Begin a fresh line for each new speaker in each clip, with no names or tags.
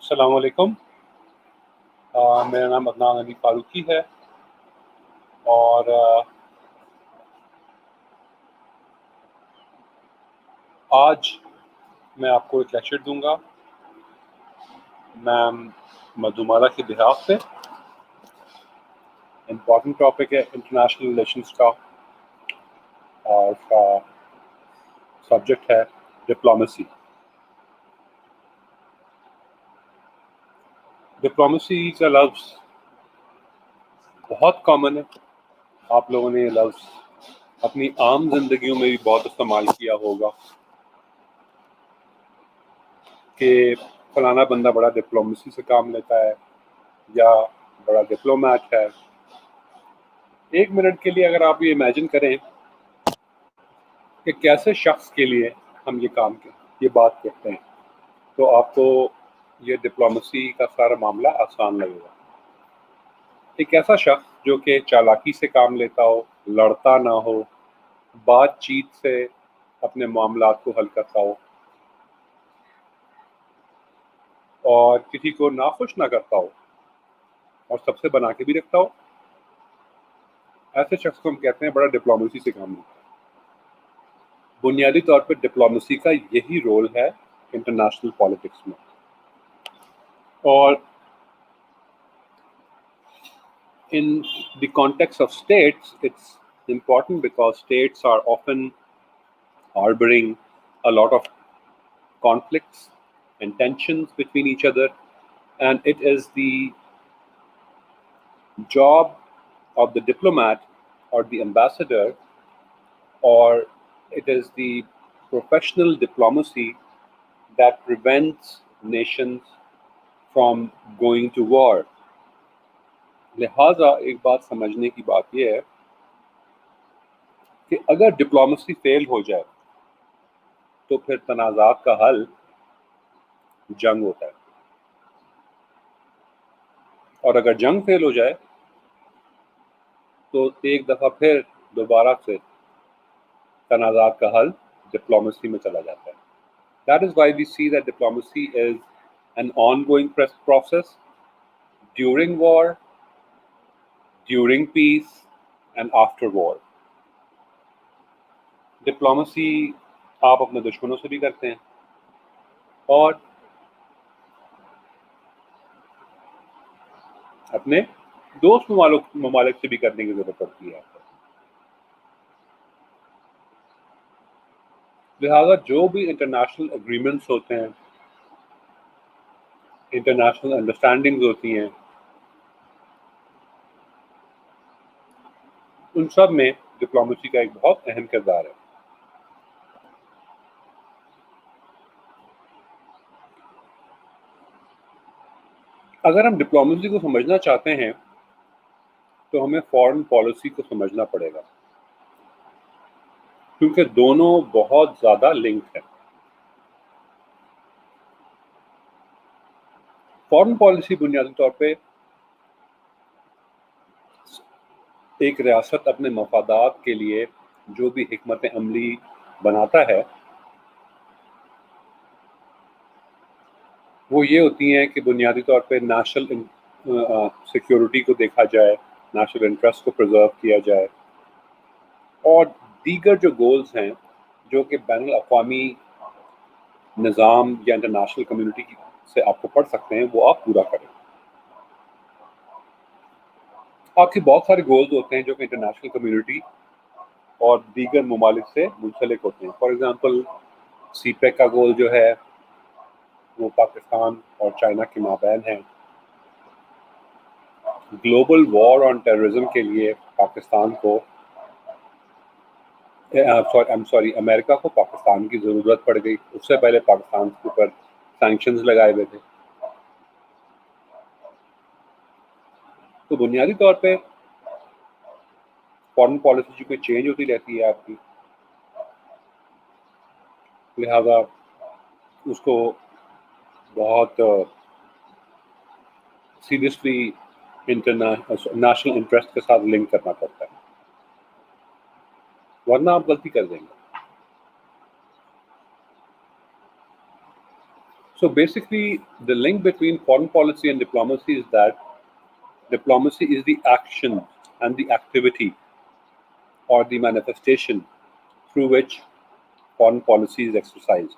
السلام علیکم. میرا نام عدنان علی فاروقی ہے اور آج میں آپ کو ایک لیکچر دوں گا میم مدھومالا کے بہاف پہ. امپورٹنٹ ٹاپک ہے انٹرنیشنل ریلیشنس کا اور اس کا سبجیکٹ ہے ڈپلومیسی. ڈپلومیسی کا لفظ بہت کامن ہے. آپ لوگوں نے یہ لفظ اپنی عام زندگیوں میں بھی بہت استعمال کیا ہوگا کہ فلانا بندہ بڑا ڈپلومیسی سے کام لیتا ہے یا بڑا ڈپلومیٹ ہے. ایک منٹ کے لیے اگر آپ یہ امیجن کریں کہ کیسے شخص کے لیے ہم یہ بات کہتے ہیں تو آپ کو یہ ڈپلومیسی کا سارا معاملہ آسان لگے گا. ایک ایسا شخص جو کہ چالاکی سے کام لیتا ہو، لڑتا نہ ہو، بات چیت سے اپنے معاملات کو حل کرتا ہو اور کسی کو ناخوش نہ کرتا ہو اور سب سے بنا کے بھی رکھتا ہو، ایسے شخص کو ہم کہتے ہیں بڑا ڈپلومیسی سے کام لیتا ہے. بنیادی طور پہ ڈپلومیسی کا یہی رول ہے انٹرنیشنل پالیٹکس میں. اور in the context of states, it's important because states are often harboring a lot of conflicts and tensions between each other, and it is the job of the diplomat or the ambassador, or it is the professional diplomacy that prevents nations from going to war. لہٰذا ایک بات سمجھنے کی بات یہ ہے کہ اگر ڈپلومیسی فیل ہو جائے تو پھر تنازعات کا حل جنگ ہوتا ہے، اور اگر جنگ فیل ہو جائے تو ایک دفعہ پھر دوبارہ سے تنازعات کا حل ڈپلومیسی میں چلا جاتا ہے. That is why we see that diplomacy is an ongoing process during war, during peace, and after war. Diplomacy آپ اپنے دشمنوں سے بھی کرتے ہیں اور اپنے دوست ممالک سے بھی کرنے کی ضرورت پڑتی ہے. لہٰذا جو بھی انٹرنیشنل اگریمنٹس ہوتے ہیں، انٹرنیشنل انڈرسٹینڈنگز ہوتی ہیں، ان سب میں ڈپلومیسی کا ایک بہت اہم کردار ہے. اگر ہم ڈپلومیسی کو سمجھنا چاہتے ہیں تو ہمیں فارن پالیسی کو سمجھنا پڑے گا، کیونکہ دونوں بہت زیادہ لنک ہیں. فارن پالیسی بنیادی طور پہ ایک ریاست اپنے مفادات کے لیے جو بھی حکمت عملی بناتا ہے وہ یہ ہوتی ہیں کہ بنیادی طور پہ نیشنل سیکیورٹی کو دیکھا جائے، نیشنل انٹرسٹ کو پرزرو کیا جائے، اور دیگر جو گولز ہیں جو کہ بین الاقوامی نظام یا انٹرنیشنل کمیونٹی سے آپ کو پڑھ سکتے ہیں وہ آپ پورا کریں. آپ کے بہت سارے گولز ہوتے ہیں جو کہ انٹرنیشنل کمیونٹی اور دیگر ممالک سے منسلک ہوتے ہیں. فار ایگزامپل سی پیک کا گول جو ہے وہ پاکستان اور چائنا کے مابین ہے. گلوبل وار آن ٹیررزم کے لیے پاکستان کو امریکہ کو پاکستان کی ضرورت پڑ گئی. اس سے پہلے پاکستان کے اوپر سینکشنز لگائے ہوئے تھے. تو بنیادی طور پہ فارن پالیسی جو کہ چینج ہوتی رہتی ہے آپ کی، لہذا اس کو بہت سیریسلی نیشنل انٹرسٹ کے ساتھ لنک کرنا پڑتا ہے، ورنہ آپ غلطی کر دیں گے. So basically, the link between foreign policy and diplomacy is that diplomacy is the action and the activity or the manifestation through which foreign policy is exercised.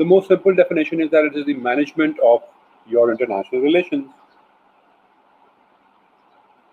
The most simple definition is that it is the management of your international relations.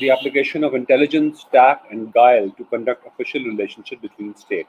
the application of intelligence, tact and guile to conduct official relationship between state.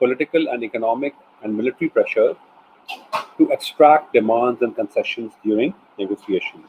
political and economic and military pressure to extract demands and concessions during negotiations.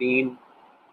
3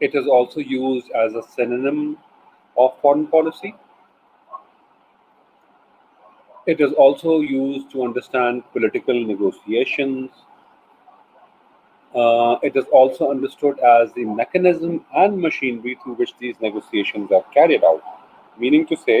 It is also used as a synonym of foreign policy. It is also used to understand political negotiations. It is also understood as the mechanism and machinery through which these negotiations are carried out. Meaning to say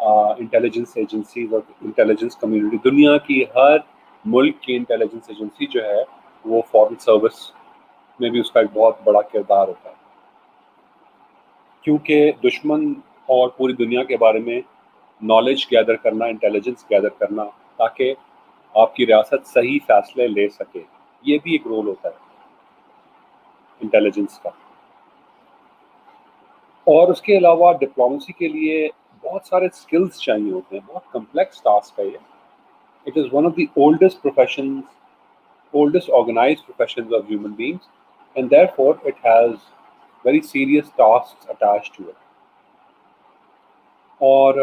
intelligence agencies اور intelligence community, دنیا کی ہر ملک کی intelligence agency جو ہے وہ foreign service میں بھی اس کا ایک بہت بڑا کردار ہوتا ہے، کیونکہ دشمن اور پوری دنیا کے بارے میں نالج گیدر کرنا، انٹیلیجنس گیدر کرنا، تاکہ آپ کی ریاست صحیح فیصلے لے سکے، یہ بھی ایک رول ہوتا ہے انٹیلیجنس کا۔ اور اس کے علاوہ ڈپلومیسی کے لیے بہت سارے اسکلز چاہیے ہوتے ہیں، بہت کمپلیکس ٹاسک ہے یہ۔ It is one of the oldest organized professions of human beings, and therefore it has very serious tasks attached to it. اور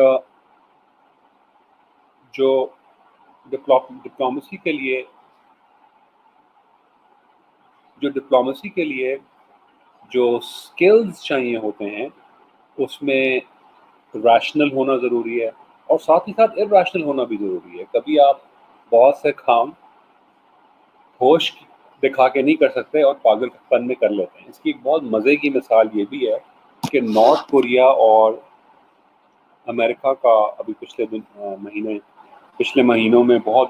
جو ڈپلومیسی کے لیے جو اسکلز چاہیے ہوتے ہیں، اس میں ریشنل ہونا ضروری ہے، اور ساتھ ہی ساتھ ارریشنل ہونا بھی ضروری ہے۔ کبھی آپ بہت سے کام ہوش دکھا کے نہیں کر سکتے اور پاگل پن میں کر لیتے ہیں۔ اس کی ایک بہت مزے کی مثال یہ بھی ہے کہ نارتھ کوریا اور امریکہ کا ابھی پچھلے مہینوں میں بہت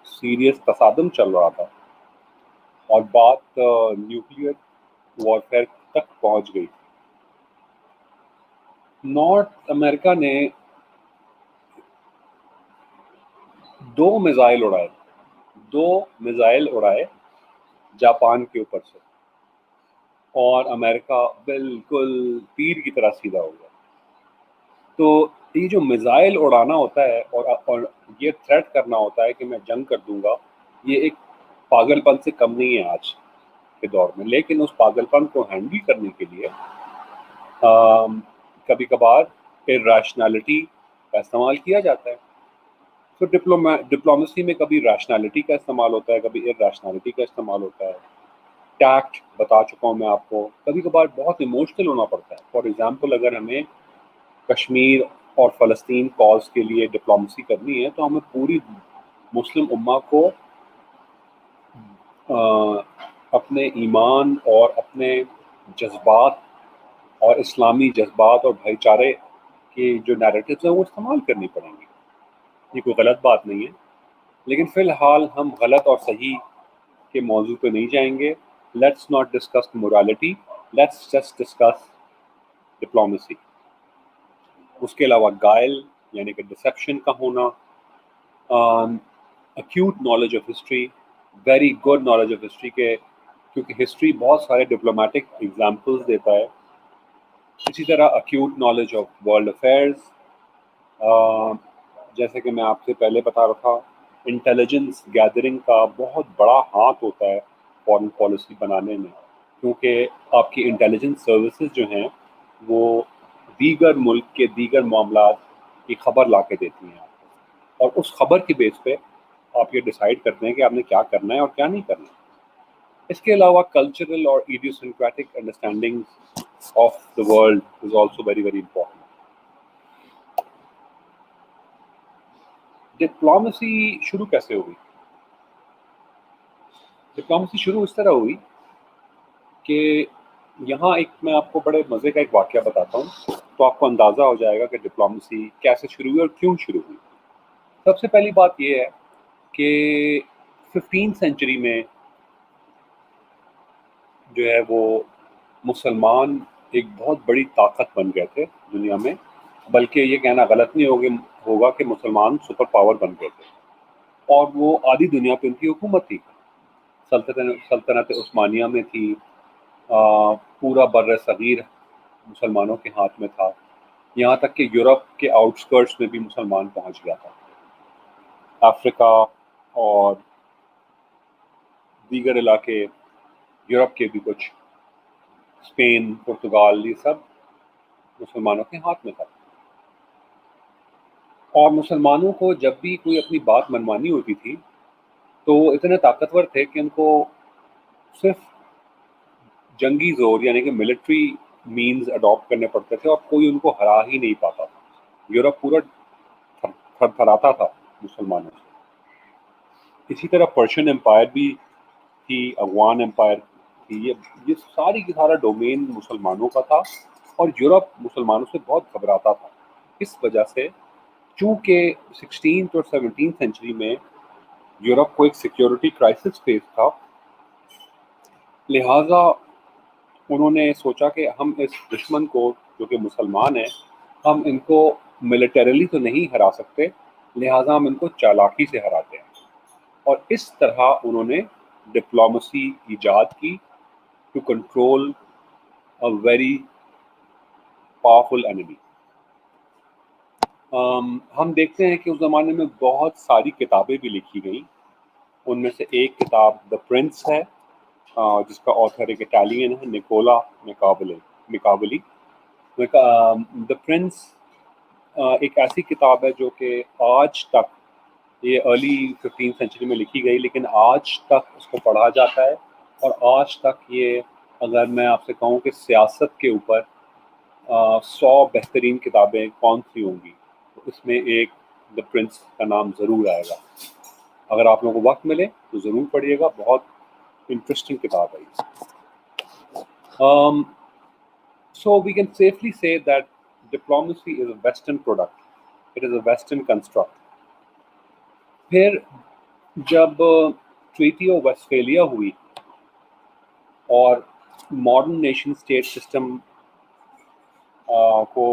سیریس تصادم چل رہا تھا، اور بات نیوکلیئر وارفیئر تک پہنچ گئی۔ نارتھ امریکہ نے 2 میزائل اڑائے جاپان کے اوپر سے، اور امریکہ بالکل تیر کی طرح سیدھا ہو گیا۔ تو یہ جو میزائل اڑانا ہوتا ہے اور یہ تھریٹ کرنا ہوتا ہے کہ میں جنگ کر دوں گا، یہ ایک پاگل پن سے کم نہیں ہے آج کے دور میں، لیکن اس پاگل پن کو ہینڈل کرنے کے لیے کبھی کبھار ریشنالٹی کا استعمال کیا جاتا ہے۔ تو ڈپلومیسی میں کبھی ریشنالٹی کا استعمال ہوتا ہے، کبھی ریشنالٹی کا استعمال ہوتا ہے۔ ٹیکٹ بتا چکا ہوں میں آپ کو، کبھی کبھار بہت ایموشنل ہونا پڑتا ہے۔ فار ایگزامپل، اگر ہمیں کشمیر اور فلسطین کاز کے لیے ڈپلومیسی کرنی ہے، تو ہمیں پوری مسلم امہ کو اپنے ایمان اور اپنے جذبات اور اسلامی جذبات اور بھائی چارے کے جو نیریٹیوز ہیں وہ استعمال کرنی پڑیں گی۔ یہ کوئی غلط بات نہیں ہے، لیکن فی الحال ہم غلط اور صحیح کے موضوع پہ نہیں جائیں گے۔ Let's not discuss morality, let's just discuss diplomacy. اس کے علاوہ گائل یعنی کہ ڈسیپشن کا ہونا، acute knowledge of history, very good knowledge of history کے، کیونکہ ہسٹری بہت سارے ڈپلومیٹک ایگزامپلز دیتا ہے۔ اسی طرح acute knowledge of world affairs، جیسے کہ میں آپ سے پہلے بتا رہا تھا، انٹیلیجنس گیدرنگ کا بہت بڑا ہاتھ ہوتا ہے فارن پالیسی بنانے میں، کیونکہ آپ کی انٹیلیجنس سروسز جو ہیں وہ دیگر ملک کے دیگر معاملات کی خبر لا کے دیتی ہیں، اور اس خبر کی بیس پہ آپ یہ ڈیسائیڈ کرتے ہیں کہ آپ نے کیا کرنا ہے اور کیا نہیں کرنا ہے۔ اس کے علاوہ کلچرل اور idiosyncratic understanding of the world is also very very important۔ Diplomacy شروع کیسے ہوئی؟ ڈپلومیسی شروع اس طرح ہوئی کہ یہاں ایک میں آپ کو بڑے مزے کا ایک واقعہ بتاتا ہوں، تو آپ کو اندازہ ہو جائے گا کہ ڈپلومیسی کیسے شروع ہوئی اور کیوں شروع ہوئی۔ سب سے پہلی بات یہ ہے کہ 15 سینچری میں جو ہے وہ مسلمان ایک بہت بڑی طاقت بن گئے تھے دنیا میں، بلکہ یہ کہنا غلط نہیں ہوگا کہ مسلمان سپر پاور بن گئے تھے، اور وہ آدھی دنیا پہ ان کی حکومت تھی۔ سلطنت عثمانیہ میں تھی، پورا بر صغیر مسلمانوں کے ہاتھ میں تھا، یہاں تک کہ یورپ کے آؤٹسکرٹس میں بھی مسلمان پہنچ گیا تھا۔ افریقہ اور دیگر علاقے یورپ کے بھی کچھ، اسپین، پرتگال، یہ سب مسلمانوں کے ہاتھ میں تھا۔ اور مسلمانوں کو جب بھی کوئی اپنی بات منوانی ہوتی تھی تو وہ اتنے طاقتور تھے کہ ان کو صرف جنگی زور یعنی کہ ملٹری مینز اڈاپٹ کرنے پڑتے تھے، اور کوئی ان کو ہرا ہی نہیں پاتا تھا۔ یورپ پورا تھر تھراتا تھا مسلمانوں سے۔ اسی طرح پرشین امپائر بھی تھی، افغان امپائر تھی، یہ ساری کی سارا ڈومین مسلمانوں کا تھا، اور یورپ مسلمانوں سے بہت گھبراتا تھا۔ اس وجہ سے چونکہ 16th اور 17th سینچری میں یورپ کو ایک سیکیورٹی کرائسس فیس تھا، لہٰذا انہوں نے سوچا کہ ہم اس دشمن کو جو کہ مسلمان ہیں، ہم ان کو ملیٹریلی تو نہیں ہرا سکتے، لہٰذا ہم ان کو چالاکی سے ہراتے ہیں، اور اس طرح انہوں نے ڈپلومسی ایجاد کی to control a very powerful enemy. ہم دیکھتے ہیں کہ اس زمانے میں بہت ساری کتابیں بھی لکھی گئیں، ان میں سے ایک کتاب دا پرنس ہے، جس کا آتھر ایک اٹالین ہے، نکولا میکاولی۔ دا پرنس ایک ایسی کتاب ہے جو کہ آج تک، یہ ارلی 15th سینچری میں لکھی گئی، لیکن آج تک اس کو پڑھا جاتا ہے، اور آج تک یہ، اگر میں آپ سے کہوں کہ سیاست کے اوپر 100 بہترین کتابیں کون سی ہوں گی، تو اس میں ایک دا پرنس کا نام ضرور آئے گا۔ اگر آپ لوگوں کو وقت ملے تو ضرور پڑھیے گا، بہت انٹرسٹنگ کتاب ہے یہ۔ So we can safely say that diplomacy is a Western product. It is a Western construct. پھر جب ٹریٹی آف ویسٹفیلیا ہوئی اور ماڈرن نیشن اسٹیٹ سسٹم کو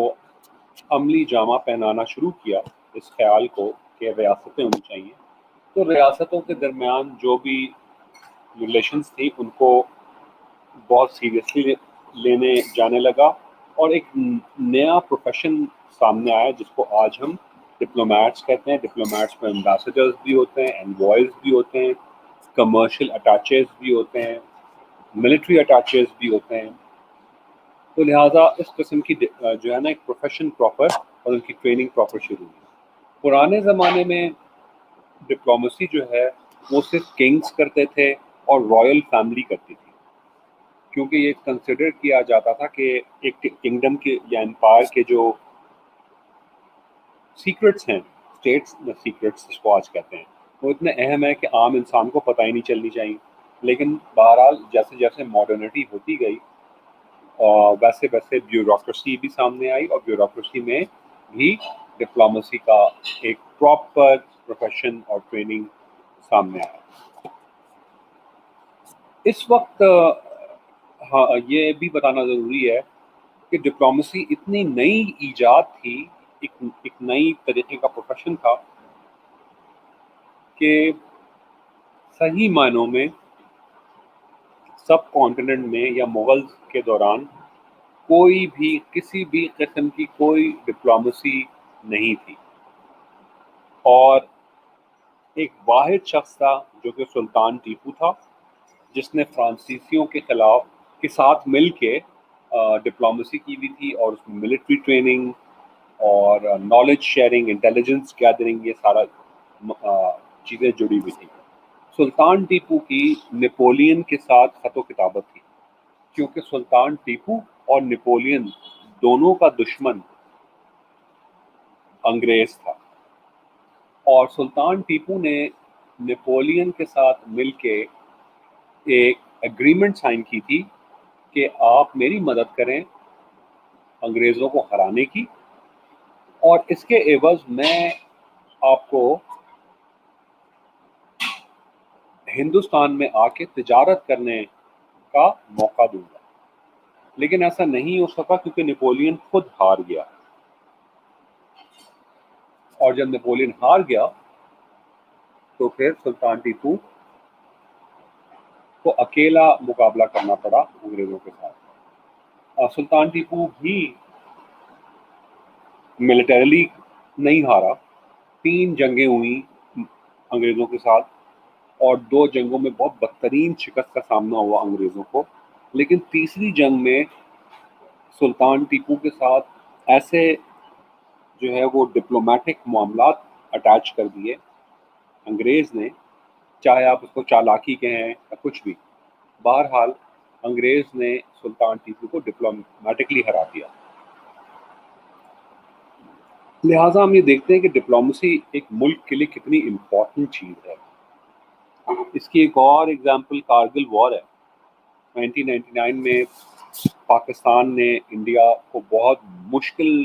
عملی جامہ پہنانا شروع کیا، اس خیال کو کہ ریاستیں ہونی چاہیے، تو ریاستوں کے درمیان جو بھی ریلیشنز تھی ان کو بہت سیریسلی لینے جانے لگا، اور ایک نیا پروفیشن سامنے آیا جس کو آج ہم ڈپلومیٹس کہتے ہیں۔ ڈپلومیٹس میں امبیسڈرز بھی ہوتے ہیں، انوائز بھی ہوتے ہیں، کمرشل اٹیچیز بھی ہوتے ہیں، ملٹری اٹیچیز بھی ہوتے ہیں، تو لہٰذا اس قسم کی جو ہے نا ایک پروفیشن پراپر اور ان کی ٹریننگ پراپر شروع ہوئی۔ پرانے زمانے میں ڈپلومیسی جو ہے وہ صرف کنگز کرتے تھے اور رائل فیملی کرتی تھی، کیونکہ یہ کنسیڈر کیا جاتا تھا کہ ایک کنگڈم کے یا امپائر کے جو سیکرٹس ہیں، اسٹیٹس سیکرٹس جس کو آج کہتے ہیں، وہ اتنے اہم ہے کہ عام انسان کو پتہ ہی نہیں چلنی چاہیے۔ لیکن بہرحال جیسے جیسے ماڈرنٹی ہوتی گئی، ویسے ویسے بیوروکریسی بھی سامنے آئی، اور بیوروکریسی میں بھی ڈپلومیسی کا ایک پراپر پروفیشن اور ٹریننگ سامنے آیا۔ اس وقت ہاں یہ بھی بتانا ضروری ہے کہ ڈپلومیسی اتنی نئی ایجاد تھی، ایک نئی طریقے کا پروفیشن تھا کہ صحیح معنوں میں سب کانٹیننٹ میں یا مغل کے دوران کوئی بھی کسی بھی قسم کی کوئی ڈپلومیسی نہیں تھی، اور ایک واحد شخص تھا جو کہ سلطان ٹیپو تھا، جس نے فرانسیسیوں کے ساتھ مل کے ڈپلومیسی کی ہوئی تھی، اور اس میں ملٹری ٹریننگ اور نالج شیئرنگ، انٹیلیجنس گیدرنگ، یہ سارا چیزیں جڑی ہوئی تھی۔ سلطان ٹیپو کی نپولین کے ساتھ خط و کتابت تھی، کیونکہ سلطان ٹیپو اور نپولین دونوں کا دشمن انگریز تھا، اور سلطان ٹیپو نے نپولین کے ساتھ مل کے ایک ایگریمنٹ سائن کی تھی کہ آپ میری مدد کریں انگریزوں کو ہرانے کی، اور اس کے عوض میں آپ کو ہندوستان میں آ کے تجارت کرنے کا موقع دوں گا۔ لیکن ایسا نہیں ہو سکا کیونکہ نپولین خود ہار گیا، اور جب نپولین ہار گیا تو پھر سلطان ٹیپو کو اکیلا مقابلہ کرنا پڑا انگریزوں کے ساتھ۔ اور سلطان ٹیپو بھی ملٹریلی نہیں ہارا، 3 جنگیں ہوئیں انگریزوں کے ساتھ، اور 2 جنگوں میں بہت بدترین شکست کا سامنا ہوا انگریزوں کو، لیکن تیسری جنگ میں سلطان ٹیپو کے ساتھ ایسے جو ہے وہ ڈپلومیٹک معاملات اٹیچ کر دیے انگریز نے، چاہے آپ اس کو چالاکی کہیں یا کچھ بھی، بہرحال انگریز نے سلطان ٹیپو کو ڈپلومیٹکلی ہرا دیا۔ لہٰذا ہم یہ دیکھتے ہیں کہ ڈپلومیسی ایک ملک کے لیے کتنی امپورٹنٹ چیز ہے۔ اس کی ایک اور ایگزامپل کارگل وار ہے۔ 1999 میں پاکستان نے انڈیا کو بہت مشکل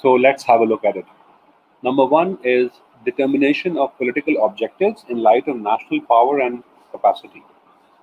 So let's have a look at it. Number one is determination of political objectives in light of national power and capacity.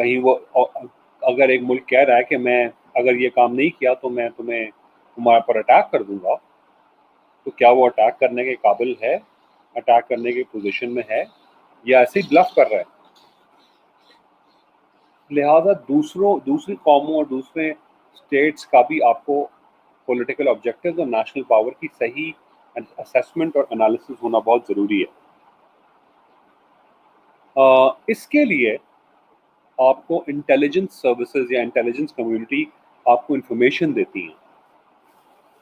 کہیں وہ اگر ایک ملک کہہ رہا ہے کہ میں اگر یہ کام نہیں کیا تو میں تمہارے پر اٹیک کر دوں گا، تو کیا وہ اٹیک کرنے کے قابل ہے، اٹیک کرنے کی پوزیشن میں ہے، یا ایسے ہی بلف کر رہا ہے؟ لہٰذا دوسری قوموں اور دوسرے اسٹیٹس کا بھی آپ کو پولیٹیکل آبجیکٹیوز اور نیشنل پاور کی صحیح اسیسمنٹ اور انالیسس ہونا بہت ضروری ہے۔ اس کے لیے آپ کو انٹیلیجنس سروسز یا انٹیلیجنس کمیونٹی آپ کو انفارمیشن دیتی ہیں،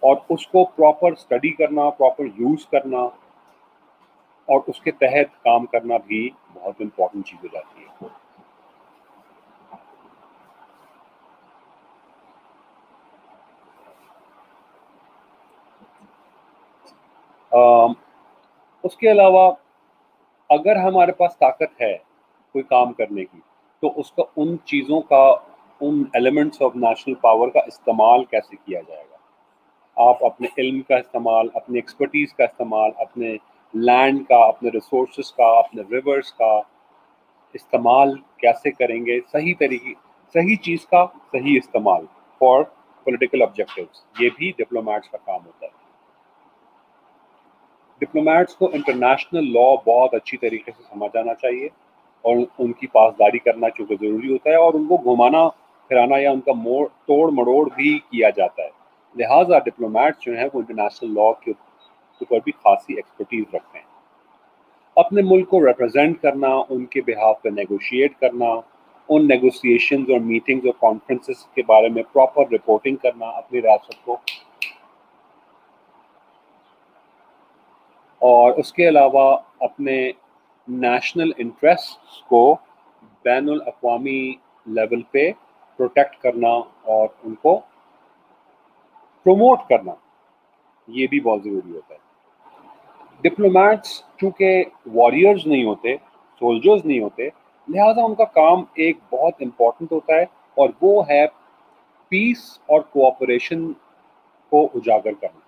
اور اس کو پراپر اسٹڈی کرنا، پراپر یوز کرنا اور اس کے تحت کام کرنا بھی بہت امپورٹنٹ چیز ہو جاتی ہے۔ اس کے علاوہ اگر ہمارے پاس طاقت ہے کوئی کام کرنے کی، تو اس کا ان چیزوں کا، ان ایلیمنٹس آف نیشنل پاور کا استعمال کیسے کیا جائے گا؟ آپ اپنے علم کا استعمال، اپنی ایکسپرٹیز کا استعمال، اپنے لینڈ کا، اپنے ریسورسز کا، اپنے ریورز کا استعمال کیسے کریں گے؟ صحیح طریقے، صحیح چیز کا صحیح استعمال فار پولیٹیکل آبجیکٹیوز، یہ بھی ڈپلومیٹس کا کام ہوتا ہے۔ ڈپلومیٹس کو انٹرنیشنل لا بہت اچھی طریقے سے سمجھ آنا چاہیے، اور ان کی پاسداری کرنا چونکہ ضروری ہوتا ہے، اور ان کو گھمانا پھرانا یا ان کا توڑ مڑوڑ بھی کیا جاتا ہے۔ لہٰذا ڈپلومیٹس جو ہیں وہ انٹرنیشنل لا کے اوپر بھی خاصی ایکسپرٹیز رکھتے ہیں۔ اپنے ملک کو ریپرزینٹ کرنا، ان کے بہاف پہ نیگوشیٹ کرنا، ان نیگوسیشنز اور میٹنگز اور کانفرنسز کے بارے میں پراپر رپورٹنگ کرنا اپنی ریاست کو، اور اس کے علاوہ اپنے نیشنل انٹرسٹ کو بین الاقوامی لیول پہ پروٹیکٹ کرنا اور ان کو پروموٹ کرنا، یہ بھی بہت ضروری ہوتا ہے۔ ڈپلومیٹس چونکہ واریئرز نہیں ہوتے، سولجرز نہیں ہوتے، لہٰذا ان کا کام ایک بہت امپورٹنٹ ہوتا ہے، اور وہ ہے پیس اور کوآپریشن کو اجاگر کرنا۔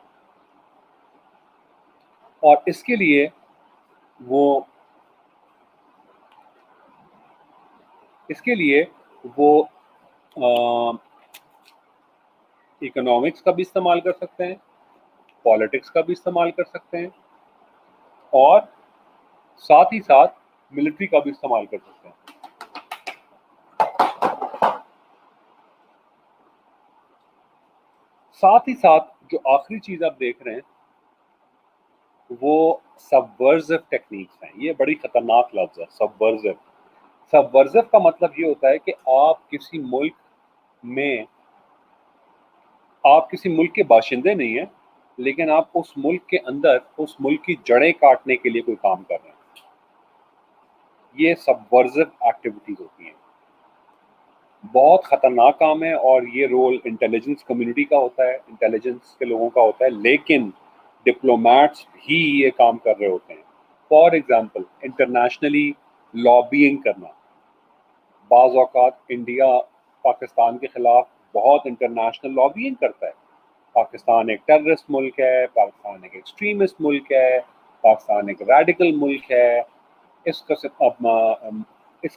اور اس کے لیے وہ اکنامکس کا بھی استعمال کر سکتے ہیں، پالیٹکس کا بھی استعمال کر سکتے ہیں، اور ساتھ ہی ساتھ ملٹری کا بھی استعمال کر سکتے ہیں۔ ساتھ ہی ساتھ جو آخری چیز آپ دیکھ رہے ہیں وہ سبورزو ٹیکنیکس ہیں۔ یہ بڑی خطرناک لفظ ہے، سبورزو۔ سبورزو کا مطلب یہ ہوتا ہے کہ آپ کسی ملک کے باشندے نہیں ہیں، لیکن آپ اس ملک کے اندر اس ملک کی جڑیں کاٹنے کے لیے کوئی کام کر رہے ہیں۔ یہ سبورزو ایکٹیویٹیز ہوتی ہیں، بہت خطرناک کام ہے، اور یہ رول انٹیلیجنس کمیونٹی کا ہوتا ہے، انٹیلیجنس کے لوگوں کا ہوتا ہے، لیکن ڈپلومیٹس بھی یہ کام کر رہے ہوتے ہیں۔ فار ایگزامپل، انٹرنیشنلی لابینگ کرنا۔ بعض اوقات انڈیا پاکستان کے خلاف بہت انٹرنیشنل لابینگ کرتا ہے۔ پاکستان ایک ٹیررسٹ ملک ہے، پاکستان ایک ایکسٹریمسٹ ملک ہے، پاکستان ایک ریڈیکل ملک ہے۔ اس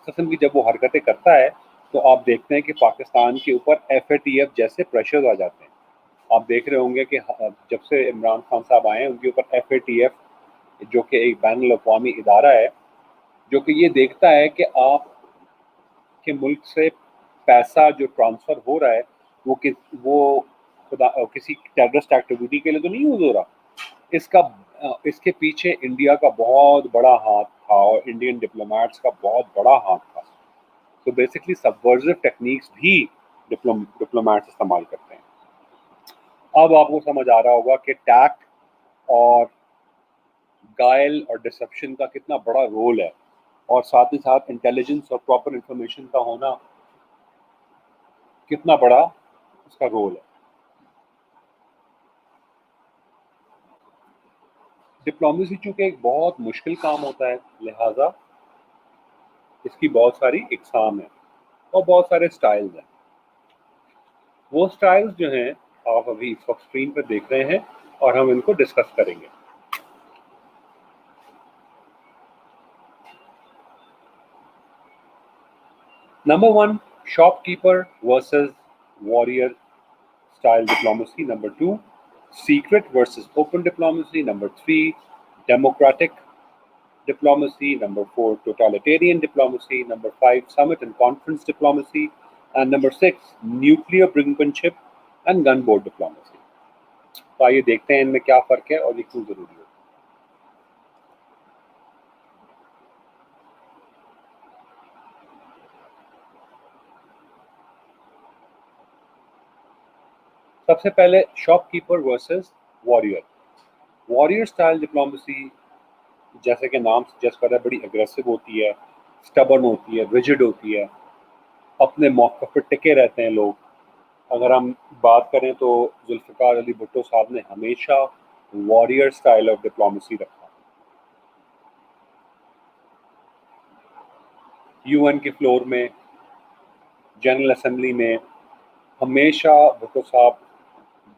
قسم کی جب وہ حرکتیں کرتا ہے تو آپ دیکھتے ہیں کہ پاکستان کے اوپر ایف اے ٹی ایف جیسے پریشرز آ جاتے ہیں۔ آپ دیکھ رہے ہوں گے کہ جب سے عمران خان صاحب آئے ہیں، ان کے اوپر ایف اے ٹی ایف، جو کہ ایک بین الاقوامی ادارہ ہے جو کہ یہ دیکھتا ہے کہ آپ کے ملک سے پیسہ جو ٹرانسفر ہو رہا ہے وہ کسی ٹیررسٹ ایکٹیویٹی کے لیے تو نہیں یوز ہو رہا۔ اس کے پیچھے انڈیا کا بہت بڑا ہاتھ تھا، اور انڈین ڈپلومیٹس کا بہت بڑا ہاتھ تھا۔ تو بیسکلی سبورزو ٹیکنیکس بھی ڈپلومیٹس استعمال کرتے ہیں۔ اب آپ کو سمجھ آ رہا ہوگا کہ ٹیکٹ اور گائل اور ڈسپشن کا کتنا بڑا رول ہے، اور ساتھ ہی ساتھ انٹیلیجنس اور پراپر انفارمیشن کا ہونا کتنا بڑا اس کا رول ہے۔ ڈپلومیسی چونکہ ایک بہت مشکل کام ہوتا ہے، لہٰذا اس کی بہت ساری اقسام ہیں اور بہت سارے سٹائلز ہیں۔ وہ سٹائلز جو ہیں آپ ابھی اس وقت اسکرین پہ دیکھ رہے ہیں، اور ہم ان کو ڈسکس کریں گے۔ Number 1, shopkeeper versus warrior style diplomacy. Number 2, secret versus open diplomacy. Number 3, democratic diplomacy. Number 4, totalitarian diplomacy. Number 5, summit and conference diplomacy. And number 6, nuclear brinkmanship and gunboat diplomacy. تو آئیے دیکھتے ہیں ان میں کیا فرق ہے اور یہ کیوں ضروری ہے. سب سے پہلے shopkeeper versus warrior. Warrior style diplomacy جیسے کہ نام سجیسٹ کر رہا ہے بڑی اگریسو ہوتی ہے, سٹبرن ہوتی ہے, ریجڈ ہوتی ہے, اپنے موقف پر ٹکے رہتے ہیں لوگ. اگر ہم بات کریں تو ذوالفقار علی بھٹو صاحب نے ہمیشہ واریر سٹائل آف ڈپلومسی رکھا. یو این کے فلور میں, جنرل اسمبلی میں ہمیشہ بھٹو صاحب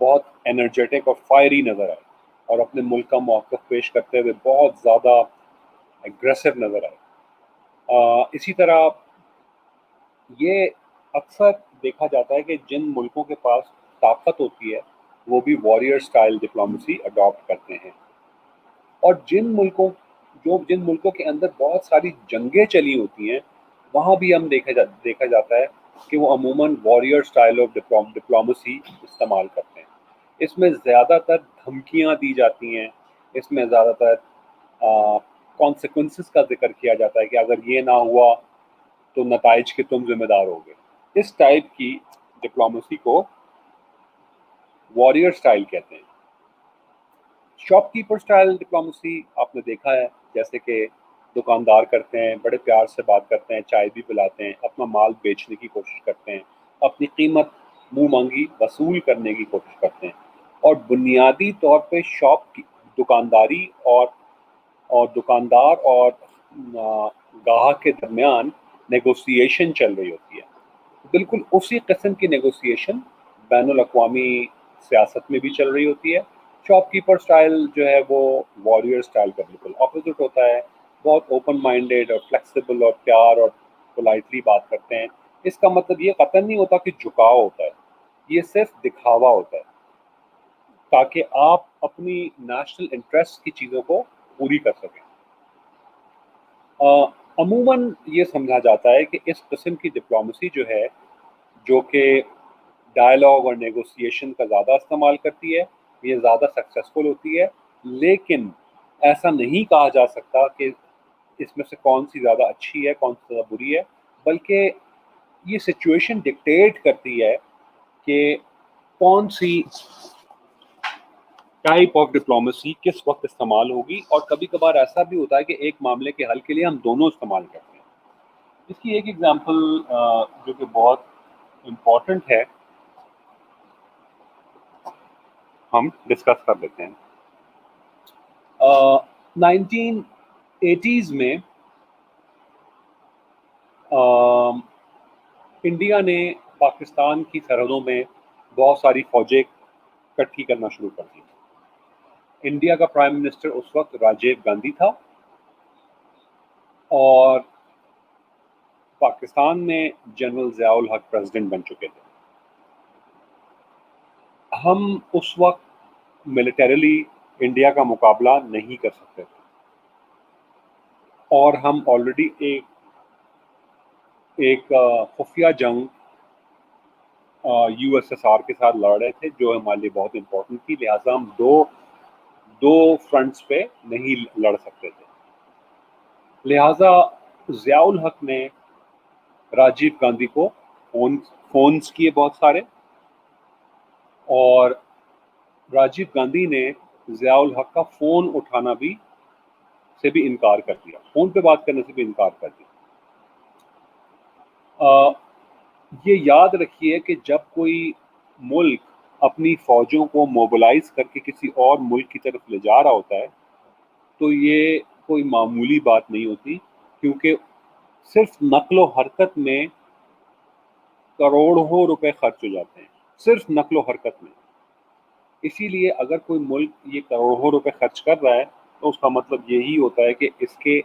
بہت انرجیٹک اور فائری نظر آئے اور اپنے ملک کا موقف پیش کرتے ہوئے بہت زیادہ اگریسو نظر آئے. اسی طرح یہ اکثر دیکھا جاتا ہے کہ جن ملکوں کے پاس طاقت ہوتی ہے وہ بھی واریر سٹائل ڈپلومسی اڈاپٹ کرتے ہیں, اور جن ملکوں کے اندر بہت ساری جنگیں چلی ہوتی ہیں وہاں بھی ہم دیکھا جاتا ہے کہ وہ عموماً واریر سٹائل آف ڈپلومسی استعمال کرتے ہیں. اس میں زیادہ تر دھمکیاں دی جاتی ہیں, اس میں زیادہ تر کانسیکوینسز کا ذکر کیا جاتا ہے کہ اگر یہ نہ ہوا تو نتائج کے تم ذمہ دار ہوگے. اس ٹائپ کی ڈپلومسی کو واریر سٹائل کہتے ہیں. شاپ کیپر سٹائل ڈپلومسی آپ نے دیکھا ہے جیسے کہ دکاندار کرتے ہیں, بڑے پیار سے بات کرتے ہیں, چائے بھی پلاتے ہیں, اپنا مال بیچنے کی کوشش کرتے ہیں, اپنی قیمت منہ مانگی وصول کرنے کی کوشش کرتے ہیں. اور بنیادی طور پہ شاپ کی دکانداری اور دکاندار اور گاہک کے درمیان نیگوسیشن چل رہی ہوتی ہے. بالکل اسی قسم کی نیگوسیشن بین الاقوامی سیاست میں بھی چل رہی ہوتی ہے. شاپ کیپر سٹائل جو ہے وہ واریر سٹائل کا بالکل اپوزٹ ہوتا ہے. بہت اوپن مائنڈیڈ اور فلیکسیبل اور پیار اور پولائٹلی بات کرتے ہیں. اس کا مطلب یہ قطعاً نہیں ہوتا کہ جھکاؤ ہوتا ہے, یہ صرف دکھاوا ہوتا ہے تاکہ آپ اپنی نیشنل انٹرسٹ کی چیزوں کو پوری کر سکیں. عموماً یہ سمجھا جاتا ہے کہ اس قسم کی ڈپلومسی جو ہے جو کہ ڈائلاگ اور نیگوسیشن کا زیادہ استعمال کرتی ہے یہ زیادہ سکسیسفل ہوتی ہے. لیکن ایسا نہیں کہا جا سکتا کہ اس میں سے کون سی زیادہ اچھی ہے کون سی زیادہ بری ہے, بلکہ یہ سچویشن ڈکٹیٹ کرتی ہے کہ کون سی ٹائپ آف ڈپلومسی کس وقت استعمال ہوگی. اور کبھی کبھار ایسا بھی ہوتا ہے کہ ایک معاملے کے حل کے لیے ہم دونوں استعمال کرتے ہیں. اس کی ایک ایگزامپل جو کہ بہت امپورٹنٹ ہے ہم ڈسکس کر لیتے ہیں. 1980s میں انڈیا نے پاکستان کی سرحدوں میں بہت ساری فوجیں اکٹھی کرنا شروع کر دی. انڈیا کا پرائم منسٹر اس وقت راجیو گاندھی تھا اور پاکستان میں جنرل ضیاء الحق پریزیڈنٹ بن چکے تھے. ہم اس وقت ملیٹریلی انڈیا کا مقابلہ نہیں کر سکتے تھے اور ہم آلریڈی ایک خفیہ جنگ یو ایس ایس آر کے ساتھ لڑ رہے تھے جو ہمارے لیے بہت امپورٹنٹ تھی. لہٰذا ہم دو فرنٹس پہ نہیں لڑ سکتے تھے. لہٰذا ضیاء الحق نے راجیو گاندھی کو فونز کیے بہت سارے, اور راجیو گاندھی نے ضیاء الحق کا فون اٹھانا سے بھی انکار کر دیا, فون پہ بات کرنے سے بھی انکار کر دیا. یہ یاد رکھیے کہ جب کوئی ملک اپنی فوجوں کو موبلائز کر کے کسی اور ملک کی طرف لے جا رہا ہوتا ہے تو یہ کوئی معمولی بات نہیں ہوتی, کیونکہ صرف نقل و حرکت میں کروڑوں روپے خرچ ہو جاتے ہیں, صرف نقل و حرکت میں. اسی لیے اگر کوئی ملک یہ کروڑوں روپے خرچ کر رہا ہے تو اس کا مطلب یہی ہوتا ہے کہ اس کے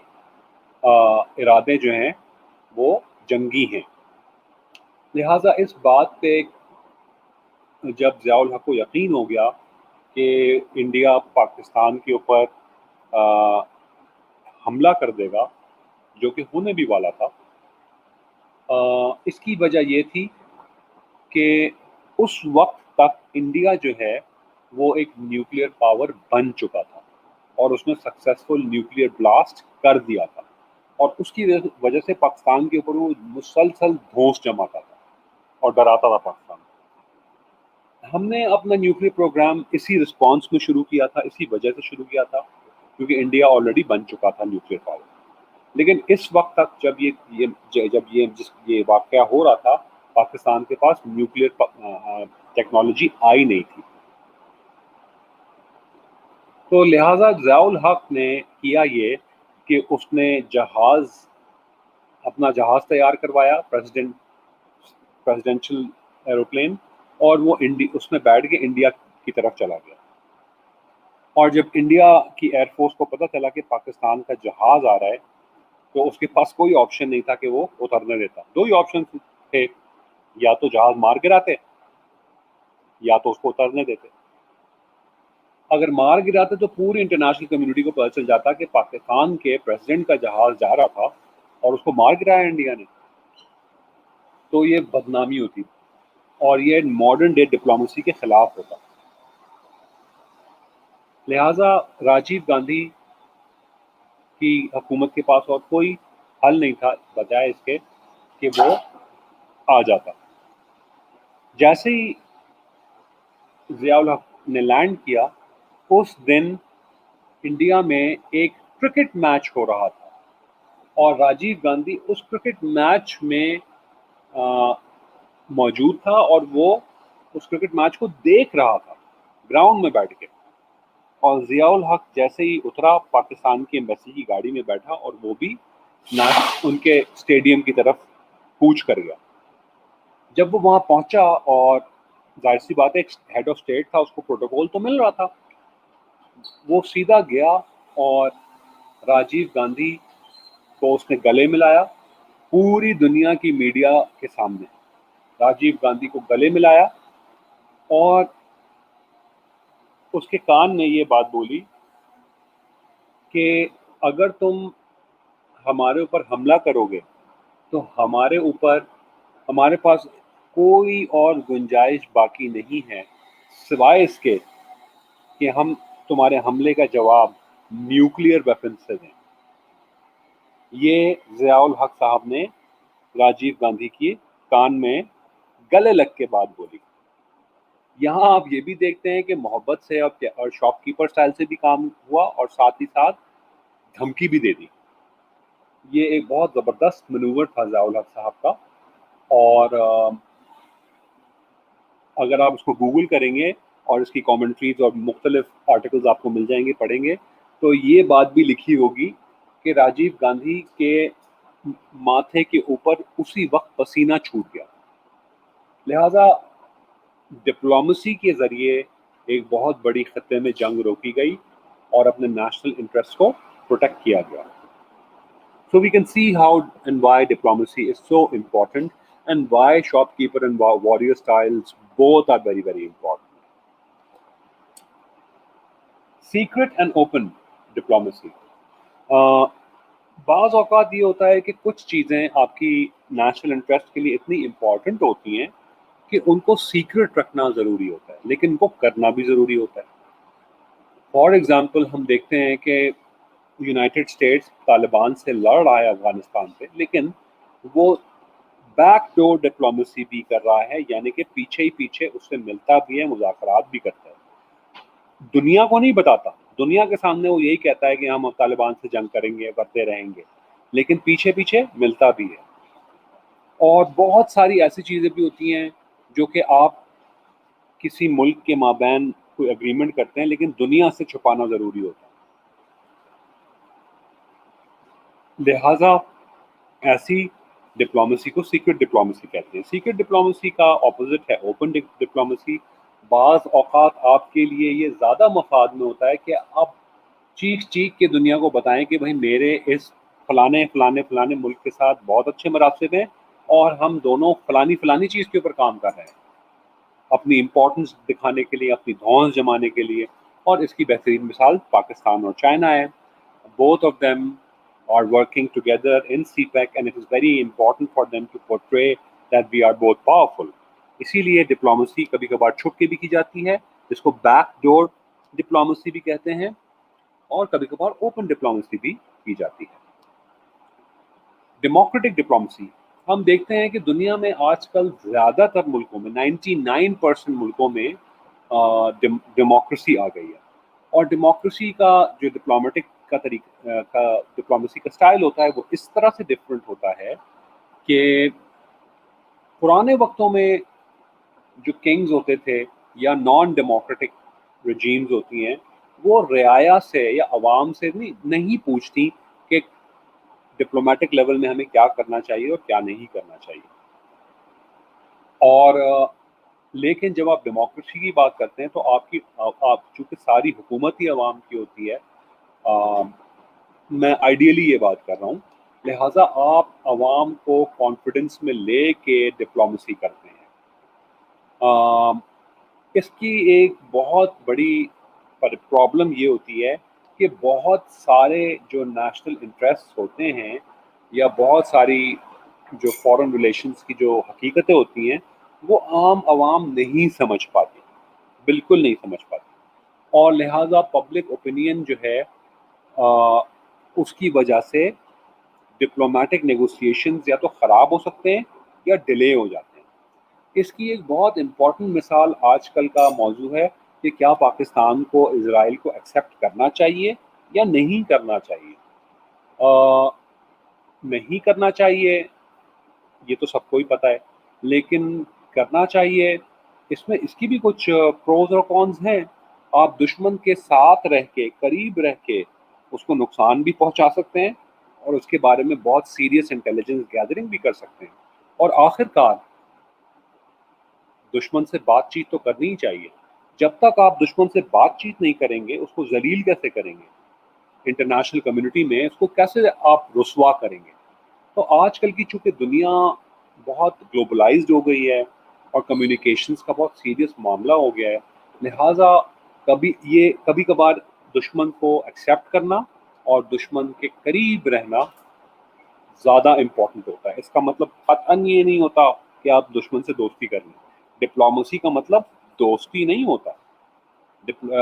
ارادے جو ہیں وہ جنگی ہیں. لہٰذا اس بات پہ جب ضیاء الحق کو یقین ہو گیا کہ انڈیا پاکستان کے اوپر حملہ کر دے گا، جو کہ ہونے بھی والا تھا، اس کی وجہ یہ تھی کہ اس وقت تک انڈیا جو ہے وہ ایک نیوکلیئر پاور بن چکا تھا اور اس نے سکسیسفل نیوکلیئر بلاسٹ کر دیا تھا، اور اس کی وجہ سے پاکستان کے اوپر وہ مسلسل دھونس جماتا تھا اور ڈراتا تھا پاکستان کو۔ ہم نے اپنا نیوکلیئر پروگرام اسی رسپانس میں شروع کیا تھا، اسی وجہ سے شروع کیا تھا، کیونکہ انڈیا آلریڈی بن چکا تھا نیوکلیئر پاور۔ لیکن اس وقت تک جب یہ واقعہ ہو رہا تھا، پاکستان کے پاس نیوکلیئر ٹیکنالوجی آئی نہیں تھی، تو لہٰذا ضیاء الحق نے کیا یہ کہ اس نے اپنا جہاز تیار کروایا، پریزیڈینشل ایروپلین، اور وہ اس میں بیٹھ کے انڈیا کی طرف چلا گیا۔ اور جب انڈیا کی ایئر فورس کو پتہ چلا کہ پاکستان کا جہاز آ رہا ہے، تو اس کے پاس کوئی آپشن نہیں تھا کہ وہ اترنے دیتا۔ دو ہی آپشن تھے، یا تو جہاز مار گراتے یا تو اس کو اترنے دیتے۔ اگر مار گراتے تو پوری انٹرنیشنل کمیونٹی کو پتہ چل جاتا کہ پاکستان کے پریزیڈنٹ کا جہاز جا رہا تھا اور اس کو مار گرایا انڈیا نے، تو یہ بدنامی ہوتی اور یہ ماڈرن ڈے ڈپلومیسی کے خلاف ہوتا۔ لہٰذا راجیو گاندھی کی حکومت کے پاس اور کوئی حل نہیں تھا بجائے اس کے کہ وہ آ جاتا۔ جیسے ہی ضیاء الحق نے لینڈ کیا، اس دن انڈیا میں ایک کرکٹ میچ ہو رہا تھا، اور راجیو گاندھی اس کرکٹ میچ میں موجود تھا، اور وہ اس کرکٹ میچ کو دیکھ رہا تھا گراؤنڈ میں بیٹھ کے۔ اور ضیاء الحق جیسے ہی اترا، پاکستان کی ایمبیسی کی گاڑی میں بیٹھا اور وہ بھی ان کے اسٹیڈیم کی طرف کوچ کر گیا۔ جب وہ وہاں پہنچا، اور ظاہر سی بات ہے ہیڈ آف اسٹیٹ تھا، اس کو پروٹوکول تو مل رہا تھا، وہ سیدھا گیا اور راجیو گاندھی کو اس نے گلے ملایا پوری دنیا کی میڈیا کے سامنے۔ راجیو گاندھی کو گلے ملایا اور اس کے کان میں یہ بات بولی کہ اگر تم ہمارے اوپر حملہ کرو گے تو ہمارے پاس کوئی اور گنجائش باقی نہیں ہے سوائے اس کے کہ ہم تمہارے حملے کا جواب نیوکلیئر ویپن سے دیں۔ یہ ضیاء الحق صاحب نے راجیو گاندھی کی کان میں گلے لگ کے بات بولی۔ یہاں آپ یہ بھی دیکھتے ہیں کہ محبت سے اور شاپ کیپر سٹائل سے بھی کام ہوا، اور ساتھ ہی ساتھ دھمکی بھی دے دی۔ یہ ایک بہت زبردست منور تھا ضیاء الحق صاحب کا، اور اگر آپ اس کو گوگل کریں گے اور اس کی کامنٹریز اور مختلف آرٹیکلز آپ کو مل جائیں گے پڑھیں گے، تو یہ بات بھی لکھی ہوگی کہ راجیو گاندھی کے ماتھے کے اوپر اسی وقت پسینہ چھوٹ گیا۔ لہذا ڈپلومیسی کے ذریعے ایک بہت بڑی خطے میں جنگ روکی گئی اور اپنے نیشنل انٹرسٹ کو پروٹیکٹ کیا گیا۔ So we can see how and why diplomacy is so important, and why shopkeeper and warrior styles both are very, very important. Secret and open diplomacy. بعض اوقات یہ ہوتا ہے کہ کچھ چیزیں آپ کی نیشنل انٹرسٹ کے لیے اتنی امپورٹنٹ ہوتی ہیں کہ ان کو سیکرٹ رکھنا ضروری ہوتا ہے، لیکن ان کو کرنا بھی ضروری ہوتا ہے۔ فار ایگزامپل ہم دیکھتے ہیں کہ یونائٹڈ اسٹیٹس طالبان سے لڑ رہا ہے افغانستان پہ، لیکن وہ بیک ڈور ڈپلومیسی بھی کر رہا ہے، یعنی کہ پیچھے ہی پیچھے اس سے ملتا بھی ہے، مذاکرات بھی کرتا ہے، دنیا کو نہیں بتاتا۔ دنیا کے سامنے وہ یہی کہتا ہے کہ ہم طالبان سے جنگ کریں گے، کرتے رہیں گے، لیکن پیچھے پیچھے ملتا بھی ہے۔ اور بہت ساری ایسی چیزیں بھی ہوتی ہیں جو کہ آپ کسی ملک کے مابین کوئی اگریمنٹ کرتے ہیں، لیکن دنیا سے چھپانا ضروری ہوتا ہے۔ لہٰذا ایسی ڈپلومیسی کو سیکرٹ ڈپلومیسی کہتے ہیں۔ سیکرٹ ڈپلومیسی کا اپوزٹ ہے اوپن ڈپلومیسی۔ بعض اوقات آپ کے لیے یہ زیادہ مفاد میں ہوتا ہے کہ آپ چیخ چیخ کے دنیا کو بتائیں کہ بھائی میرے اس فلانے فلانے فلانے ملک کے ساتھ بہت اچھے مراسم ہیں، اور ہم دونوں فلانی چیز کے اوپر کام کر رہے ہیں اپنی امپورٹنس دکھانے کے لیے، اپنی دھونس جمانے کے لیے. اور اس کی بہترین مثال پاکستان اور چائنا ہے. both of them are working together in CPEC and it is very important for them to portray that we are both powerful. اسی لیے ڈپلومسی کبھی کبھار چھپ کے بھی کی جاتی ہے جس کو بیک ڈور ڈپلومسی بھی کہتے ہیں، اور کبھی کبھار اوپن ڈپلومسی بھی کی جاتی ہے. ڈیموکریٹک ڈپلومسی ہم دیکھتے ہیں کہ دنیا میں آج کل زیادہ تر ملکوں میں 99% ملکوں میں ڈیموکریسی آ گئی ہے. اور ڈیموکریسی کا جو ڈپلومیٹک کا طریقہ کا ڈپلومسی کا سٹائل ہوتا ہے وہ اس طرح سے ڈفرینٹ ہوتا ہے کہ پرانے وقتوں میں جو کنگز ہوتے تھے یا نان ڈیموکریٹک رجیمز ہوتی ہیں وہ رعایا سے یا عوام سے نہیں پوچھتی کہ ڈپلومیٹک لیول میں ہمیں کیا کرنا چاہیے اور کیا نہیں کرنا چاہیے. اور لیکن جب آپ ڈیموکریسی کی بات کرتے ہیں تو آپ چونکہ ساری حکومت ہی عوام کی ہوتی ہے، میں آئیڈیلی یہ بات کر رہا ہوں، لہٰذا آپ عوام کو کانفیڈنس میں لے کے ڈپلومسی کرتے ہیں. اس کی ایک بہت بڑی پرابلم یہ ہوتی ہے کہ بہت سارے جو نیشنل انٹرسٹ ہوتے ہیں یا بہت ساری جو فارن ریلیشنز کی جو حقیقتیں ہوتی ہیں وہ عام عوام نہیں سمجھ پاتی، بالکل نہیں سمجھ پاتی. اور لہٰذا پبلک اوپینین جو ہے اس کی وجہ سے ڈپلومیٹک نیگوسیشنز یا تو خراب ہو سکتے ہیں یا ڈیلے ہو جاتے ہیں. اس کی ایک بہت امپورٹنٹ مثال آج کل کا موضوع ہے کہ کیا پاکستان کو اسرائیل کو ایکسیپٹ کرنا چاہیے یا نہیں کرنا چاہیے. نہیں کرنا چاہیے یہ تو سب کو ہی پتہ ہے، لیکن کرنا چاہیے اس میں اس کی بھی کچھ پروز اور کونز ہیں. آپ دشمن کے ساتھ رہ کے قریب رہ کے اس کو نقصان بھی پہنچا سکتے ہیں اور اس کے بارے میں بہت سیریس انٹیلیجنس گیدرنگ بھی کر سکتے ہیں. اور آخر کار دشمن سے بات چیت تو کرنی ہی چاہیے. جب تک آپ دشمن سے بات چیت نہیں کریں گے اس کو ذلیل کیسے کریں گے انٹرنیشنل کمیونٹی میں، اس کو کیسے آپ رسوا کریں گے. تو آج کل کی چونکہ دنیا بہت گلوبلائزڈ ہو گئی ہے اور کمیونیکیشنز کا بہت سیریس معاملہ ہو گیا ہے، لہٰذا کبھی کبھار دشمن کو ایکسیپٹ کرنا اور دشمن کے قریب رہنا زیادہ امپورٹنٹ ہوتا ہے. اس کا مطلب قطعاً یہ نہیں ہوتا کہ آپ دشمن سے دوستی کر لیں. ڈپلومسی کا مطلب دوستی نہیں ہوتا.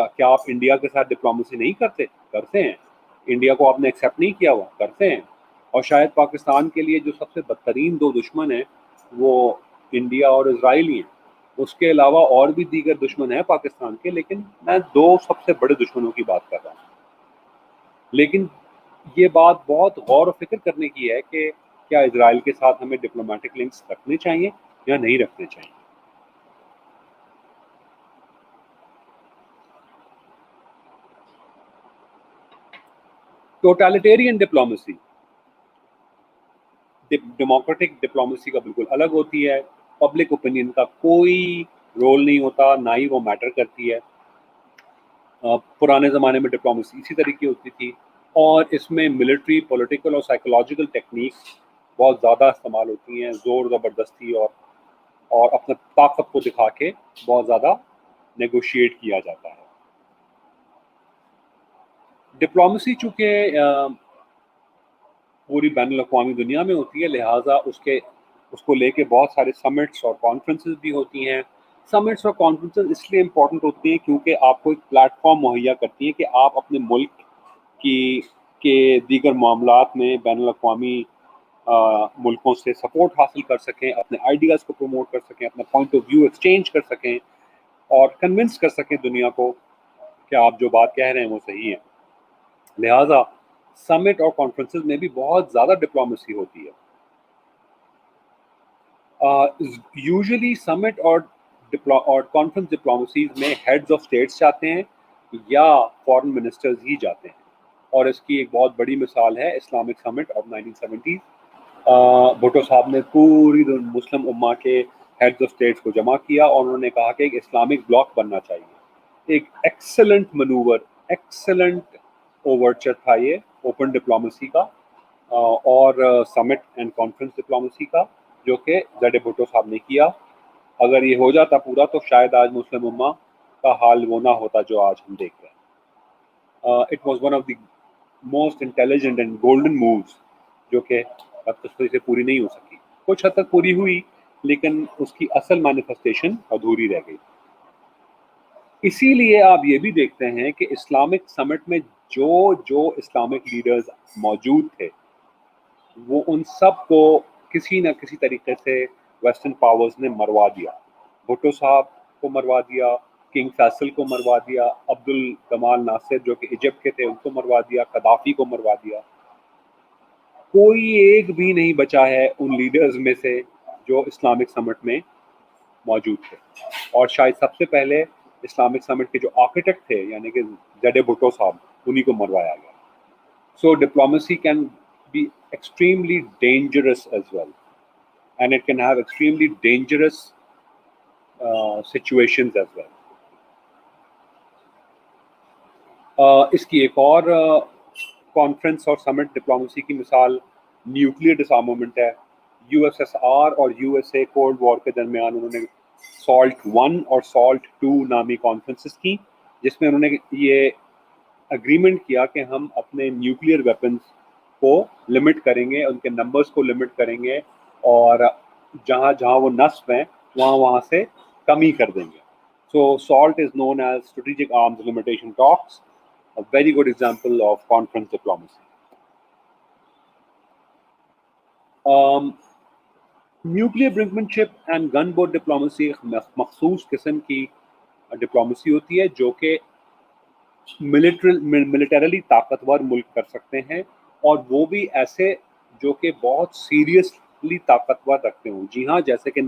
کیا آپ انڈیا کے ساتھ ڈپلومسی نہیں کرتے ہیں. انڈیا کو آپ نے ایکسیپٹ نہیں کیا ہوا، کرتے ہیں. اور شاید پاکستان کے لیے جو سب سے بدترین دو دشمن ہیں وہ انڈیا اور اسرائیل ہی ہیں. اس کے علاوہ اور بھی دیگر دشمن ہیں پاکستان کے، لیکن میں دو سب سے بڑے دشمنوں کی بات کر رہا ہوں. لیکن یہ بات بہت غور و فکر کرنے کی ہے کہ کیا اسرائیل کے ساتھ ہمیں ڈپلومیٹک لنکس رکھنے چاہیے یا نہیں رکھنے چاہیے. ٹوٹالٹیرین ڈپلومسی ڈیموکریٹک ڈپلومسی کا بالکل الگ ہوتی ہے. پبلک اوپینین کا کوئی رول نہیں ہوتا، نہ ہی وہ میٹر کرتی ہے. پرانے زمانے میں ڈپلومسی اسی طریقے ہوتی تھی اور اس میں ملٹری، پولیٹیکل اور سائیکولوجیکل ٹیکنیکس بہت زیادہ استعمال ہوتی ہیں. زور زبردستی اور اپنا طاقت کو دکھا کے بہت زیادہ نیگوشیٹ کیا جاتا ہے. ڈپلومسی چونکہ پوری بین الاقوامی دنیا میں ہوتی ہے، لہٰذا اس کو لے کے بہت سارے سمٹس اور کانفرنسز بھی ہوتی ہیں. سمٹس اور کانفرنسز اس لیے امپورٹنٹ ہوتی ہیں کیونکہ آپ کو ایک پلیٹ فارم مہیا کرتی ہیں کہ آپ اپنے ملک کے دیگر معاملات میں بین الاقوامی ملکوں سے سپورٹ حاصل کر سکیں، اپنے آئیڈیاز کو پروموٹ کر سکیں، اپنا پوائنٹ آف ویو ایکسچینج کر سکیں اور کنونس کر سکیں دنیا کو کہ آپ جو بات کہہ رہے ہیں وہ صحیح ہے. لہٰذا سمٹ اور کانفرنسز میں بھی بہت زیادہ ڈپلومسی ہوتی ہے. یوزلی سمٹ اور کانفرنس ڈپلومسیز میں ہیڈز آف اسٹیٹس جاتے ہیں یا فارن منسٹرز ہی جاتے ہیں. اور اس کی ایک بہت بڑی مثال ہے اسلامک سمٹ آف 1970. بھٹو صاحب نے پوری مسلم امہ کے ہیڈز آف اسٹیٹس کو جمع کیا اور انہوں نے کہا کہ ایک اسلامک بلاک بننا چاہیے. ایک ایکسلنٹ منوور، ایکسلنٹ اوورچر تھا یہ اوپن ڈپلومسی کا اور سمٹ اینڈ کانفرنس ڈپلومسی کا. جو کہ زیڈ بھٹو صاحب نے کیا. اگر یہ ہو جاتا پورا تو شاید آج مسلم امہ کا حال وہ نہ ہوتا جو آج ہم دیکھ رہے ہیں. It was one of the most intelligent and golden moves جو کہ اب تک سے پوری نہیں ہو سکی. کچھ حد تک پوری ہوئی لیکن اس کی اصل مینیفیسٹیشن ادھوری رہ گئی. اسی لیے آپ یہ بھی دیکھتے ہیں کہ اسلامک سمٹ میں جو اسلامک لیڈرز موجود تھے وہ ان سب کو کسی نہ کسی طریقے سے ویسٹرن پاورز نے مروا دیا. بھٹو صاحب کو مروا دیا, کنگ فیصل کو مروا دیا, عبد الکمال ناصر جو کہ ایجپٹ کے تھے ان کو مروا دیا, قذافی کو مروا دیا. کوئی ایک بھی نہیں بچا ہے ان لیڈرز میں سے جو اسلامک سمٹ میں موجود تھے. اور شاید سب سے پہلے اسلامک سمٹ کے جو آرکیٹیکٹ تھے یعنی کہ زیڈ بھٹو صاحب انہی کو مروایا گیا. So diplomacy can be extremely dangerous as well, and it can have extremely dangerous situations as well. اس کی ایک اور کانفرنس اور سمٹ ڈپلومسی کی مثال نیوکلیئر ڈسارمومنٹ ہے. یو ایس ایس آر اور U S A cold war کے درمیان انہوں نے سالٹ 1 اور سالٹ 2 نامی کانفرنسز کی جس میں انہوں نے یہ اگریمنٹ کیا کہ ہم اپنے نیوکلیئر ویپنز کو لمٹ کریں گے, ان کے نمبرز کو لمٹ کریں گے اور جہاں جہاں وہ نصب ہیں وہاں سے کمی کر دیں گے. So SALT is known as Strategic Arms Limitation Talks, a very good example of conference diplomacy. Nuclear brinkmanship and gunboat diplomacy ایک مخصوص قسم کی ڈپلومسی ہوتی ہے جو کہ ملٹرلی طاقتور ملک کر سکتے ہیں اور وہ بھی ایسے جو کہ بہت سیریسلی طاقتور رکھتے ہوں. جی ہاں, جیسے کہ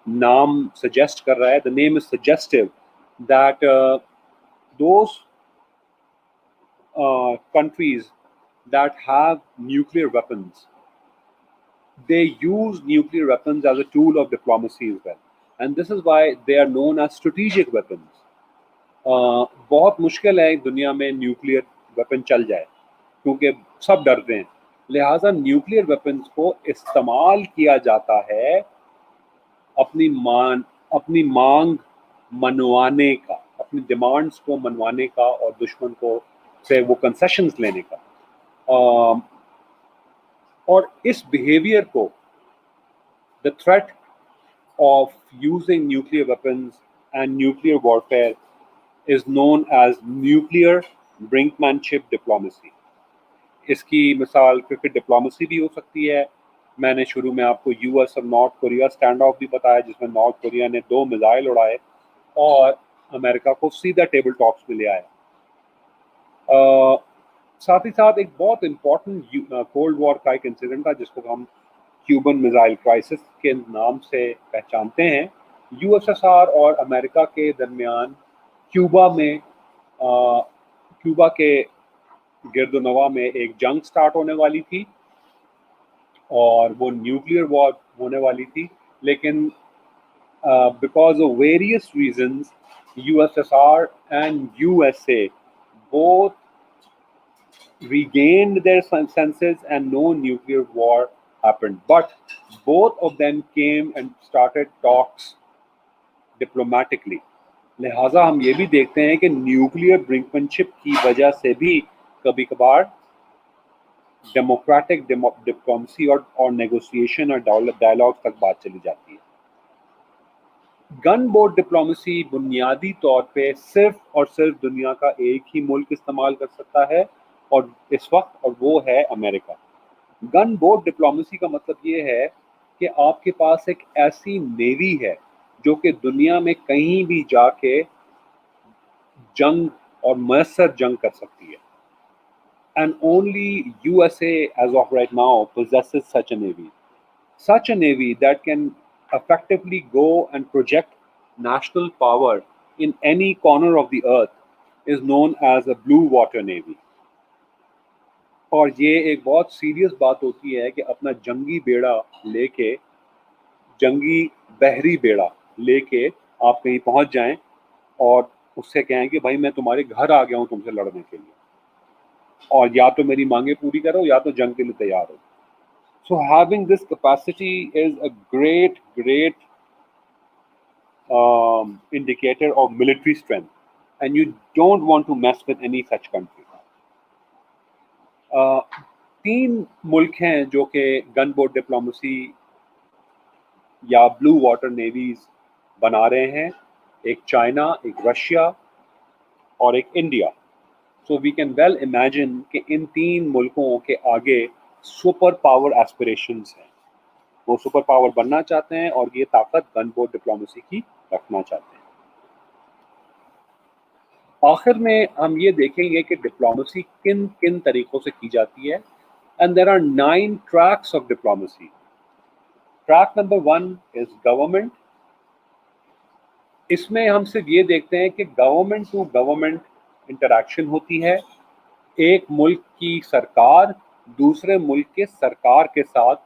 نام سجیسٹ کر رہا ہے, the name is suggestive that those countries that have nuclear weapons, they use nuclear weapons as a tool of diplomacy as well, and this is why they are known as strategic weapons. بہت مشکل ہے دنیا میں nuclear weapon چل جائے کیونکہ سب ڈرتے ہیں, لہٰذا نیوکلیئر ویپنز کو استعمال کیا جاتا ہے اپنی مانگ منوانے کا, اپنی ڈیمانڈز کو منوانے کا اور دشمن کو سے وہ کنسیشنز لینے کا. اور اس بیہیویئر کو the threat of using nuclear weapons and nuclear warfare is known as nuclear brinkmanship diplomacy. اس کی مثال کرکٹ ڈپلومسی بھی ہو سکتی ہے. میں نے شروع میں آپ کو یو ایس اور نارتھ کوریا اسٹینڈ آف بھی بتایا جس میں نارتھ کوریا نے 2 میزائل اڑائے اور امریکہ کو سیدھا ٹیبل ٹاکس میں لے آیا. ساتھ ہی ساتھ ایک بہت امپورٹنٹ کولڈ وار کا ایک انسیڈنٹ تھا جس کو ہم کیوبن میزائل کرائسس کے نام سے پہچانتے ہیں. یو ایس ایس آر اور امریکہ کے درمیان کیوبا کے گرد و نواح میں ایک جنگ سٹارٹ ہونے والی تھی اور وہ نیوکلیئر وار ہونے والی تھی, لیکن because of various reasons you S S are and you S a both regained their senses and no nuclear war happened, but both of them came and started talks diplomatically. لہٰذا ہم یہ بھی دیکھتے ہیں کہ نیوکلیئر برنکمنشپ کی وجہ سے بھی کبھی کبھار ڈیموکریٹک ڈپلومسی اور نیگوسیشن اور ڈائلاگ تک بات چلی جاتی ہے. گن بوٹ ڈپلومسی بنیادی طور پہ صرف اور صرف دنیا کا ایک ہی ملک استعمال کر سکتا ہے اور اس وقت, اور وہ ہے امریکہ. گن بوٹ ڈپلومسی کا مطلب یہ ہے کہ آپ کے پاس ایک ایسی نیوی ہے جو کہ دنیا میں کہیں بھی جا کے جنگ اور میسر جنگ کر سکتی ہے. And only USA as of right now possesses such a navy. Such a navy that can effectively go and project national power in any corner of the earth is known as a blue water navy. اور یہ ایک بہت serious بات ہوتی ہے کہ اپنا جنگی بیڑا لے کے, جنگی بحری بیڑا لے کے آپ کہیں پہنچ جائیں اور اس سے کہیں کہ بھائی میں تمہارے گھر آ گیا ہوں تم سے لڑنے کے لیے, اور یا تو میری مانگیں پوری کرو یا تو جنگ کے لیے تیار ہو. So having this capacity is a great indicator of military strength, and you don't want to mess with any such country. تین ملک ہیں جو کہ گن بوٹ ڈپلومسی یا بلو واٹر نیویز بنا رہے ہیں، ایک چائنا، ایک رشیا اور ایک India. So we can well imagine کہ ان تین ملکوں کے آگے سپر پاور ایسپریشنز ہیں، وہ سپر پاور بننا چاہتے ہیں اور یہ طاقت گن بوٹ ڈپلومسی کی رکھنا چاہتے ہیں. آخر میں ہم یہ دیکھیں گے کہ ڈپلومسی کن کن طریقوں سے کی جاتی ہے. And there are 9 tracks of diplomacy. Track number 1 is government. اس میں ہم صرف یہ دیکھتے ہیں کہ گورنمنٹ ٹو گورنمنٹ انٹریکشن ہوتی ہے، ایک ملک کی سرکار دوسرے ملک کے سرکار کے ساتھ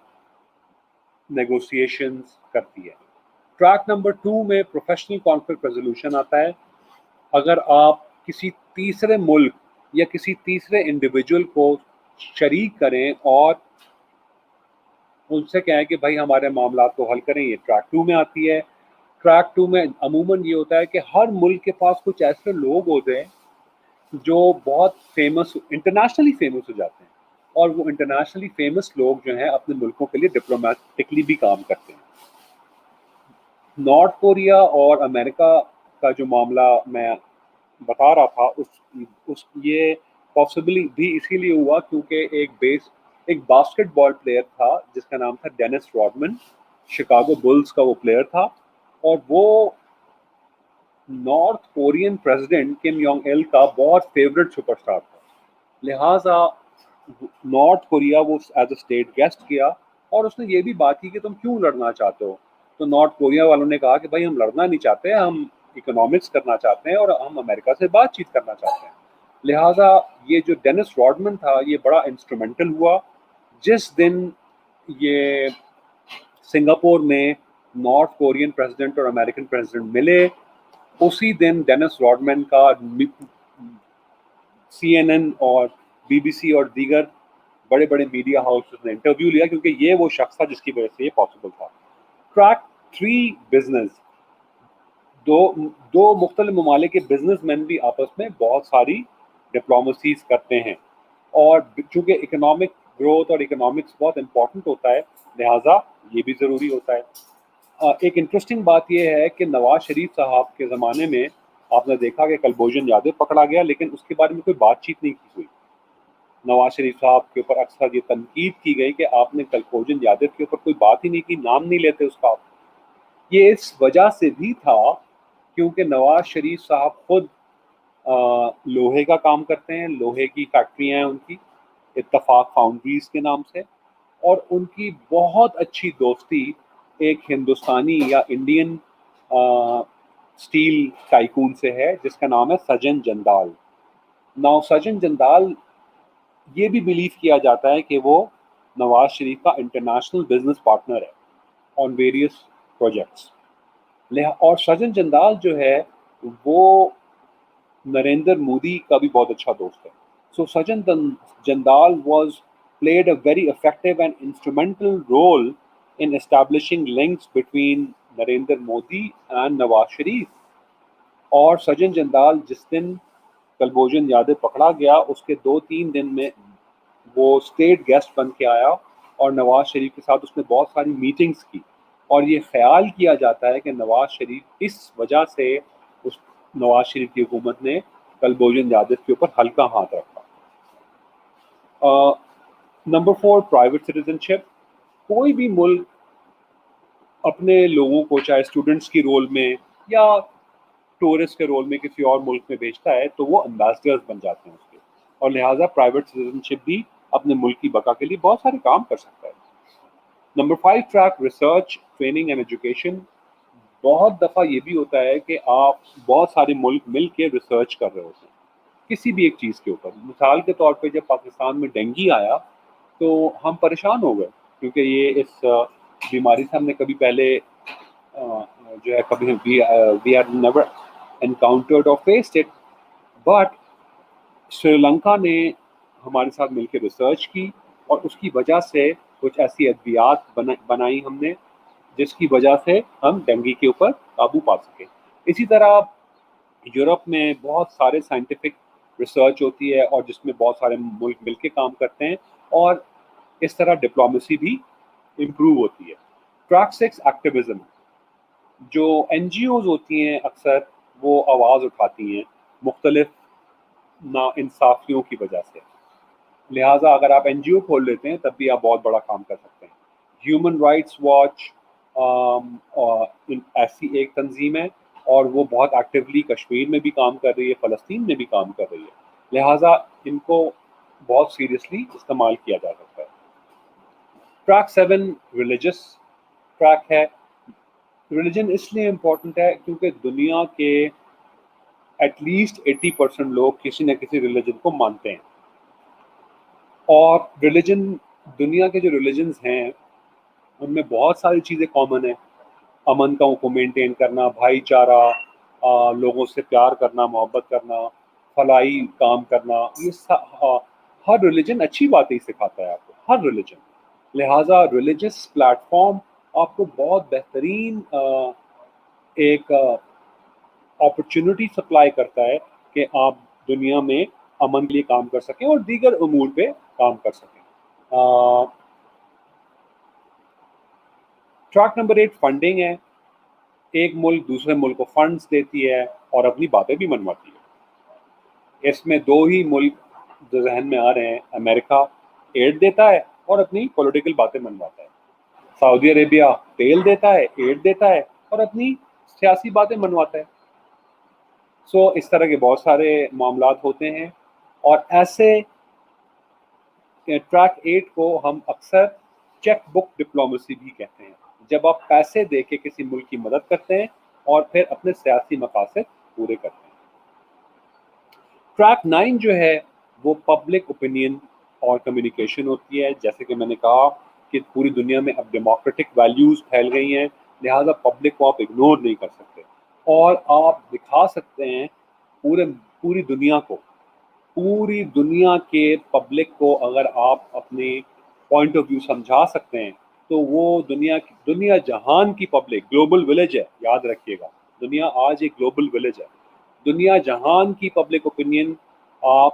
نیگوسیشنز کرتی ہے. ٹریک نمبر 2 میں پروفیشنل کانفلکٹ ریزولوشن آتا ہے. اگر آپ کسی تیسرے ملک یا کسی تیسرے انڈیویجول کو شریک کریں اور ان سے کہیں کہ بھائی ہمارے معاملات کو حل کریں، یہ ٹریک 2 میں آتی ہے. ٹریک 2 میں عموماً یہ ہوتا ہے کہ ہر ملک کے پاس کچھ ایسے لوگ ہوتے ہیں جو بہت فیمس، انٹرنیشنلی فیمس ہو جاتے ہیں، اور وہ انٹرنیشنلی فیمس لوگ جو ہیں اپنے ملکوں کے لیے ڈپلومیٹکلی بھی کام کرتے ہیں. نارتھ کوریا اور امریکہ کا جو معاملہ میں بتا رہا تھا یہ پاسبلی بھی اسی لیے ہوا کیونکہ ایک باسکٹ بال پلیئر تھا جس کا نام تھا ڈینس راڈمن، شکاگو بلز کا وہ پلیئر تھا، اور وہ نارتھ کورین پریزیڈنٹ کم یونگ ایل کا بہت فیوریٹ سپر اسٹار تھا. لہٰذا نارتھ کوریا وہ ایز اے اسٹیٹ گیسٹ کیا اور اس نے یہ بھی بات کی کہ تم کیوں لڑنا چاہتے ہو. تو نارتھ کوریا والوں نے کہا کہ بھائی ہم لڑنا نہیں چاہتے، ہم اکنامکس کرنا چاہتے ہیں اور ہم امریکہ سے بات چیت کرنا چاہتے ہیں. لہٰذا یہ جو ڈینس راڈمن تھا یہ بڑا انسٹرومنٹل ہوا. جس دن یہ سنگاپور میں نارتھ کورین پریزیڈنٹ اور امریکن پریزیڈنٹ ملے، اسی دن ڈینس راڈمن کا CNN اور BBC اور دیگر بڑے بڑے میڈیا ہاؤسز نے انٹرویو لیا، کیونکہ یہ وہ شخص تھا جس کی وجہ سے یہ پاسبل تھا. Track 3 business. دو مختلف ممالک کے بزنس مین بھی آپس میں بہت ساری ڈپلومسیز کرتے ہیں، اور چونکہ اکنامک گروتھ اور اکنامکس بہت امپورٹنٹ ہوتا ہے لہٰذا یہ بھی ضروری ہوتا ہے. ایک انٹرسٹنگ بات یہ ہے کہ نواز شریف صاحب کے زمانے میں آپ نے دیکھا کہ کلبھوشن یادو پکڑا گیا، لیکن اس کے بارے میں کوئی بات چیت نہیں کی ہوئی. نواز شریف صاحب کے اوپر اکثر یہ تنقید کی گئی کہ آپ نے کلبھوشن یادو کے اوپر کوئی بات ہی نہیں کی، نام نہیں لیتے اس کا. یہ اس وجہ سے بھی تھا کیونکہ نواز شریف صاحب خود لوہے کا کام کرتے ہیں، لوہے کی فیکٹریاں ہیں ان کی، اتفاق فاؤنڈریز کے نام سے، اور ان کی بہت اچھی دوستی ایک ہندوستانی یا انڈین اسٹیل ٹائکون سے ہے جس کا نام ہے سجن جندال. سجن جندال یہ بھی بیلیو کیا جاتا ہے کہ وہ نواز شریف کا انٹرنیشنل بزنس پارٹنر ہے آن ویریس پروجیکٹس. اور سجن جندال جو ہے وہ نریندر مودی کا بھی بہت اچھا دوست ہے. سو سجن Jindal played a very effective and instrumental role in establishing links between Narendra Modi and Nawaz Sharif. اور سجن جندال جس دن کلبھوشن یادو پکڑا گیا اس کے 2-3 دن میں وہ اسٹیٹ گیسٹ بن کے آیا اور نواز شریف کے ساتھ اس نے بہت ساری میٹنگز کی، اور یہ خیال کیا جاتا ہے کہ نواز شریف اس وجہ سے نواز شریف کی حکومت نے کلبھوشن یادو کے اوپر ہلکا ہاتھ رکھا. نمبر 4 پرائیویٹ سٹیزن شپ. کوئی بھی ملک اپنے لوگوں کو چاہے اسٹوڈنٹس کی رول میں یا ٹورسٹ کے رول میں کسی اور ملک میں بھیجتا ہے تو وہ امبیسڈرز بن جاتے ہیں اس کے، اور لہٰذا پرائیویٹ سٹیزن شپ بھی اپنے ملک کی بقا کے لیے بہت سارے کام کر سکتا ہے. Number 5 track research training and education. بہت دفعہ یہ بھی ہوتا ہے کہ آپ بہت سارے ملک مل کے ریسرچ کر رہے ہوتے ہیں کسی بھی ایک چیز کے اوپر. مثال کے طور پہ جب پاکستان میں ڈینگی آیا تو ہم پریشان ہو گئے کیونکہ یہ اس بیماری سے ہم نے کبھی پہلے جو ہے کبھی وی آر نیور انکاؤنٹرڈ اور faced it. But Sri Lanka نے ہمارے ساتھ مل کے ریسرچ کی اور اس کی وجہ سے کچھ ایسی ادویات بنائی ہم نے جس کی وجہ سے ہم ڈینگی کے اوپر قابو پا سکیں. اسی طرح یورپ میں بہت سارے سائنٹیفک ریسرچ ہوتی ہے اور جس میں بہت سارے ملک مل کے کام کرتے ہیں اور اس طرح ڈپلومیسی بھی امپروو ہوتی ہے. ٹریک 6 ایکٹیویزم، جو این جی اوز ہوتی ہیں اکثر وہ آواز اٹھاتی ہیں مختلف نا انصافیوں کی وجہ سے، لہٰذا اگر آپ این جی او کھول لیتے ہیں تب بھی آپ بہت بڑا کام کر سکتے ہیں. ہیومن رائٹس واچ ایسی ایک تنظیم ہے اور وہ بہت ایکٹیولی کشمیر میں بھی کام کر رہی ہے، فلسطین میں بھی کام کر رہی ہے، لہٰذا ان کو بہت سیریسلی استعمال کیا جا سکتا ہے. ٹریک 7 ریلیجس ٹریک ہے. ریلیجن اس لیے امپورٹنٹ ہے کیونکہ دنیا کے ایٹ لیسٹ 80% لوگ کسی نہ کسی ریلیجن کو مانتے ہیں، اور ریلیجن دنیا کے جو ریلیجنز ہیں ان میں بہت ساری چیزیں کامن ہیں. امن کو مینٹین کرنا، بھائی چارہ، لوگوں سے پیار کرنا، محبت کرنا، فلاحی کام کرنا، یہ ہر ریلیجن اچھی باتیں سکھاتا ہے آپ کو، ہر ریلیجن. لہٰذا ریلیجس پلیٹ فارم آپ کو بہت بہترین ایک اپرچونٹی سپلائی کرتا ہے کہ آپ دنیا میں امن کے لیے کام کر سکیں اور دیگر امور پہ کام کر سکیں. ٹریک نمبر 8 فنڈنگ ہے. ایک ملک دوسرے ملک کو فنڈز دیتی ہے اور اپنی باتیں بھی منواتی ہے. اس میں دو ہی ملک جو ذہن میں آ رہے ہیں، امریکہ ایڈ دیتا ہے اور اپنی پولیٹیکل باتیں منواتا ہے، سعودی عربیہ تیل دیتا ہے، ایڈ دیتا ہے اور اپنی سیاسی باتیں منواتا ہے. سو اس طرح کے بہت سارے معاملات ہوتے ہیں، اور ایسے ٹریک 8 کو ہم اکثر چیک بک ڈپلومیسی بھی کہتے ہیں، جب آپ پیسے دے کے کسی ملک کی مدد کرتے ہیں اور پھر اپنے سیاسی مقاصد پورے کرتے ہیں. ٹریک 9 جو ہے وہ پبلک اوپینین اور کمیونیکیشن ہوتی ہے. جیسے کہ میں نے کہا کہ پوری دنیا میں اب ڈیموکریٹک ویلیوز پھیل گئی ہیں، لہٰذا پبلک کو آپ اگنور نہیں کر سکتے اور آپ دکھا سکتے ہیں پوری دنیا کے پبلک کو. اگر آپ اپنے پوائنٹ آف ویو سمجھا سکتے ہیں تو وہ دنیا جہان کی پبلک، گلوبل ولیج ہے، یاد رکھیے گا، دنیا آج ایک گلوبل ولیج ہے. دنیا جہان کی پبلک اوپینین آپ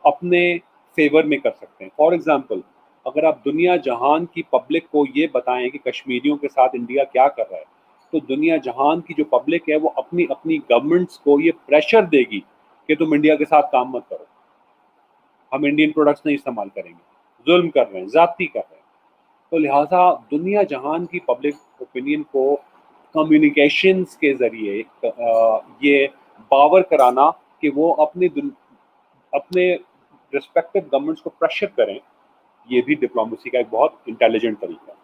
اپنے فیور میں کر سکتے ہیں. فار ایگزامپل، اگر آپ دنیا جہان کی پبلک کو یہ بتائیں کہ کشمیریوں کے ساتھ انڈیا کیا کر رہا ہے، تو دنیا جہان کی جو پبلک ہے وہ اپنی گورنمنٹس کو یہ پریشر دے گی کہ تم انڈیا کے ساتھ کام مت کرو، ہم انڈین پروڈکٹس نہیں استعمال کریں گے، ظلم کر رہے ہیں، زیادتی کر رہے ہیں. تو لہٰذا دنیا جہان کی پبلک اوپینین کو کمیونیکیشنز کے ذریعے یہ باور کرانا کہ وہ اپنے ریسپیکٹو گورنمنٹس کو پریشر کریں، یہ بھی ڈپلومیسی کا ایک بہت انٹیلیجنٹ طریقہ ہے.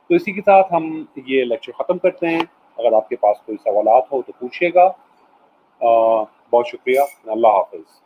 تو اسی کے ساتھ ہم یہ لیکچر ختم کرتے ہیں. اگر آپ کے پاس کوئی سوالات ہو تو پوچھیے گا. بہت شکریہ. اللہ حافظ.